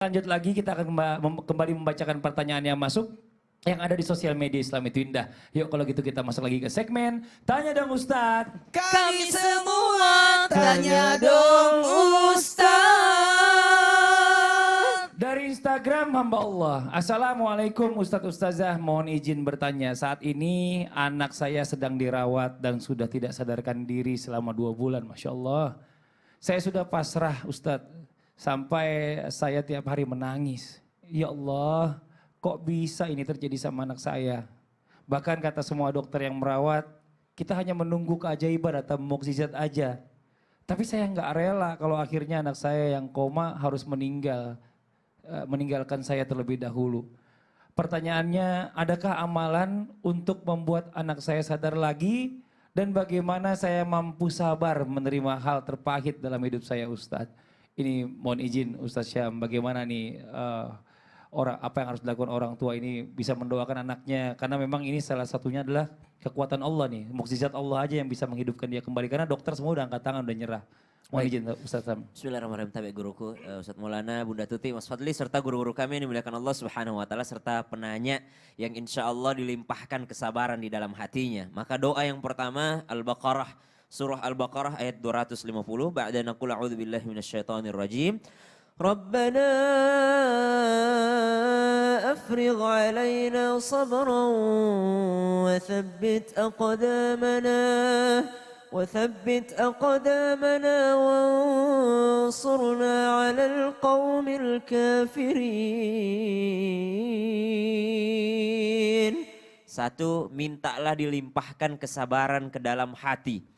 Lanjut lagi, kita akan kembali membacakan pertanyaan yang masuk yang ada di sosial media Islam itu Indah. Yuk kalau gitu kita masuk lagi ke segmen Tanya Dong Ustadz. Kami semua tanya dong Ustadz. Dari Instagram hamba Allah. Assalamualaikum Ustadz Ustazah, mohon izin bertanya. Saat ini anak saya sedang dirawat dan sudah tidak sadarkan diri selama 2 bulan. Masya Allah. Saya sudah pasrah Ustadz. Sampai saya tiap hari menangis. Ya Allah, kok bisa ini terjadi sama anak saya? Bahkan kata semua dokter yang merawat, kita hanya menunggu keajaiban atau mukjizat aja. Tapi saya nggak rela kalau akhirnya anak saya yang koma harus meninggalkan saya terlebih dahulu. Pertanyaannya, adakah amalan untuk membuat anak saya sadar lagi? Dan bagaimana saya mampu sabar menerima hal terpahit dalam hidup saya Ustadz? Ini mohon izin Ustadz Syam, bagaimana nih apa yang harus dilakukan orang tua ini bisa mendoakan anaknya, karena memang ini salah satunya adalah kekuatan Allah nih, mukjizat Allah aja yang bisa menghidupkan dia kembali, karena dokter semua udah angkat tangan, udah nyerah. Mohon izin Ustadz Syam. Bismillahirrahmanirrahim. Tabi guruku Ustadz Maulana, Bunda Tuti, Mas Fadli serta guru-guru kami yang dimuliakan Allah Subhanahu wa taala serta penanya yang insya Allah dilimpahkan kesabaran di dalam hatinya. Maka doa yang pertama Al-Baqarah, Surah Al-Baqarah ayat 250. Ba'da naqul a'udzubillahi minasyaitonir rajim. Rabbana afrigh 'alaina sabran wa thabbit aqdamana wansurna 'alal qaumil kafirin. Satu, mintalah dilimpahkan kesabaran ke dalam hati.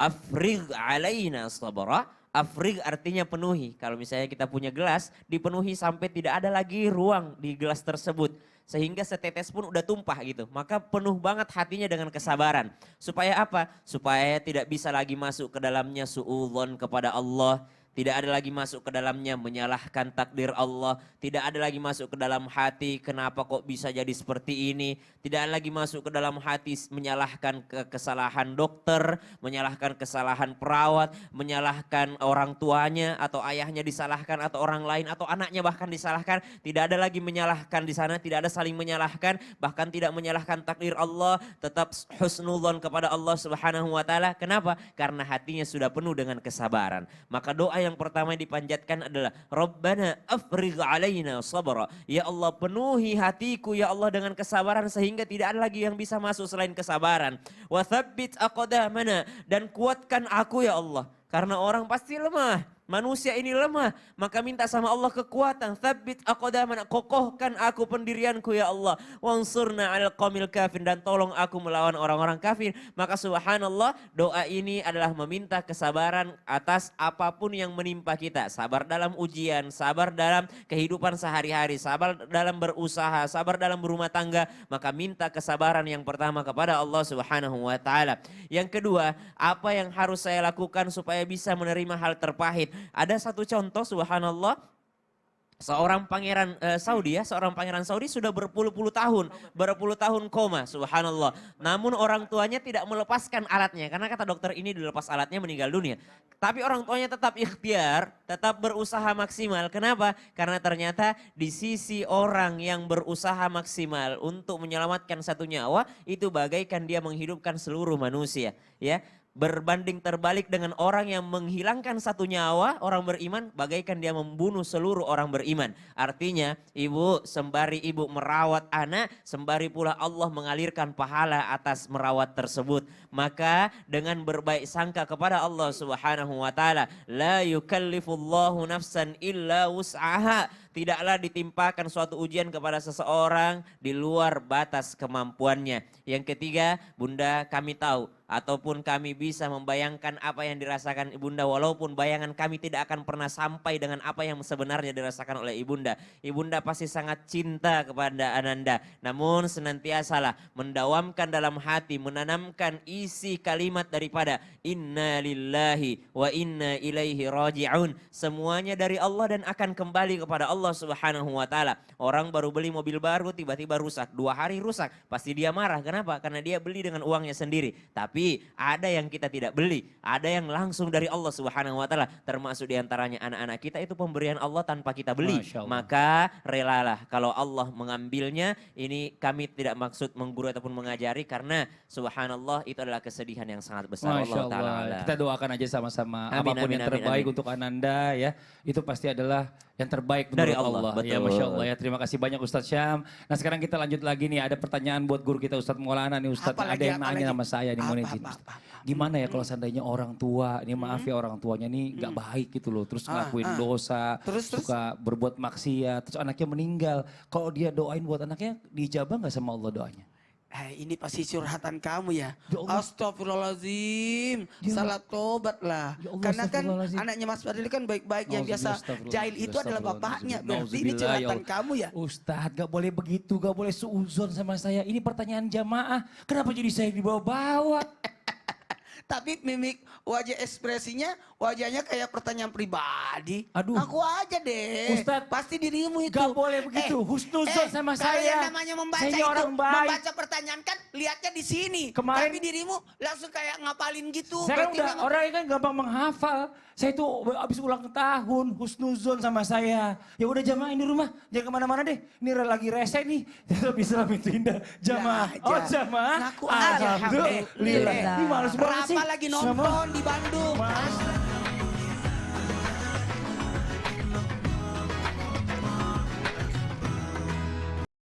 Afrigh alaina sabra. Afrigh artinya penuhi. Kalau misalnya kita punya gelas, dipenuhi sampai tidak ada lagi ruang di gelas tersebut. Sehingga setetes pun udah tumpah gitu. Maka penuh banget hatinya dengan kesabaran. Supaya apa? Supaya tidak bisa lagi masuk ke dalamnya suudzon kepada Allah. Tidak ada lagi masuk ke dalamnya menyalahkan takdir Allah. Tidak ada lagi masuk ke dalam hati kenapa kok bisa jadi seperti ini. Tidak ada lagi masuk ke dalam hati menyalahkan kesalahan dokter, menyalahkan kesalahan perawat, menyalahkan orang tuanya atau ayahnya disalahkan atau orang lain atau anaknya bahkan disalahkan. Tidak ada lagi menyalahkan di sana, tidak ada saling menyalahkan, bahkan tidak menyalahkan takdir Allah, tetap husnudzon kepada Allah Subhanahu wa taala. Kenapa? Karena hatinya sudah penuh dengan kesabaran. Maka doa yang pertama dipanjatkan adalah Rabbana afrigh alaina sabra. Ya Allah, penuhi hatiku ya Allah dengan kesabaran sehingga tidak ada lagi yang bisa masuk selain kesabaran. Wa tsabbit aqdamana, dan kuatkan aku ya Allah. Karena orang pasti lemah. Manusia ini lemah, maka minta sama Allah kekuatan. Tsabbit aqdamana, kokohkan aku pendirianku ya Allah. Wansurna 'alal qaumil kafir, dan tolong aku melawan orang-orang kafir. Maka subhanallah, doa ini adalah meminta kesabaran atas apapun yang menimpa kita. Sabar dalam ujian, sabar dalam kehidupan sehari-hari, sabar dalam berusaha, sabar dalam berumah tangga. Maka minta kesabaran yang pertama kepada Allah Subhanahu wa taala. Yang kedua, apa yang harus saya lakukan supaya bisa menerima hal terpahit? Ada satu contoh subhanallah, seorang pangeran seorang pangeran Saudi sudah berpuluh-puluh tahun koma subhanallah. Namun orang tuanya tidak melepaskan alatnya karena kata dokter ini dilepas alatnya meninggal dunia. Tapi orang tuanya tetap ikhtiar, tetap berusaha maksimal. Kenapa? Karena ternyata di sisi orang yang berusaha maksimal untuk menyelamatkan satu nyawa itu bagaikan dia menghidupkan seluruh manusia, ya. Berbanding terbalik dengan orang yang menghilangkan satu nyawa, orang beriman, bagaikan dia membunuh seluruh orang beriman. Artinya ibu, sembari ibu merawat anak, sembari pula Allah mengalirkan pahala atas merawat tersebut. Maka dengan berbaik sangka kepada Allah Subhanahu wa taala, la yukallifullahu nafsan illa wus'aha. Tidaklah ditimpakan suatu ujian kepada seseorang di luar batas kemampuannya. Yang ketiga, Bunda, kami tahu ataupun kami bisa membayangkan apa yang dirasakan Ibunda, walaupun bayangan kami tidak akan pernah sampai dengan apa yang sebenarnya dirasakan oleh Ibunda. Ibunda pasti sangat cinta kepada Ananda, namun senantiasalah mendawamkan dalam hati, menanamkan isi kalimat daripada inna lillahi wa inna ilaihi raji'un. Semuanya dari Allah dan akan kembali kepada Allah Subhanahu wa taala. Orang baru beli mobil baru tiba-tiba rusak, 2 hari rusak, pasti dia marah. Kenapa? Karena dia beli dengan uangnya sendiri. Tapi beli, ada yang kita tidak beli, ada yang langsung dari Allah Subhanahu wa taala, termasuk diantaranya anak-anak kita itu pemberian Allah tanpa kita beli. Masya Allah. Maka relalah kalau Allah mengambilnya, ini kami tidak maksud menggurui ataupun mengajari karena subhanallah itu adalah kesedihan yang sangat besar. Masya Allah taala Allah. alam. Kita doakan aja sama-sama. Amin, Apapun amin, yang amin, terbaik amin. untuk Ananda ya. Itu pasti adalah yang terbaik menurut Dari Allah, Allah. Ya betul. Masya Allah ya. Terima kasih banyak Ustadz Syam. Nah sekarang kita lanjut lagi nih. Ada pertanyaan buat guru kita Ustadz Maulana nih Ustadz. Apa Ada lagi, yang apa nanya lagi? sama saya nih. Mohon Apa, izin. apa, Ustadz. apa. Gimana ya kalau seandainya orang tua. Ini maaf ya orang tuanya nih gak baik gitu loh. Terus ngelakuin dosa. Terus? Suka berbuat maksiat. Terus anaknya meninggal. Kalau dia doain buat anaknya dijabah gak sama Allah doanya? Ini pasti curhatan kamu ya. Ya Allah. Astagfirullahaladzim. Ya Salah tobat lah. Ya Allah, Karena kan astagfirullahaladzim. anaknya Mas Fadil kan baik-baik. Yang biasa Astagfirullah, jahil itu adalah bapaknya. Berarti ini Nauzubillah, ya curhatan Allah. kamu ya. Ustadz gak boleh begitu, gak boleh suuzon sama saya. Ini pertanyaan jamaah, kenapa jadi saya dibawa-bawa? Tapi mimik wajah ekspresinya, wajahnya kayak pertanyaan pribadi. Aduh. Aku aja deh. Ustadz, pasti dirimu itu. gak boleh begitu. Husnuzon sama kalau saya. yang namanya membaca Saya itu, orang baik. membaca pertanyaan kan lihatnya di sini. Kemarin- Tapi dirimu langsung kayak ngapalin gitu. Saya kan Berarti udah memang- orang yang kan gampang menghafal. Saya itu habis ulang tahun, husnuzon sama saya. Ya udah jamaah ini rumah, jangan kemana-mana deh. Ini lagi rese nih. Tapi Islam itu indah. Jamaah, Ya, oh aja. jamaah. Ngaku aja. Alhamdulillah. Alhamdulillah. Ini males banget sih. Rafa lagi Sama- nonton di Bandung. Mas.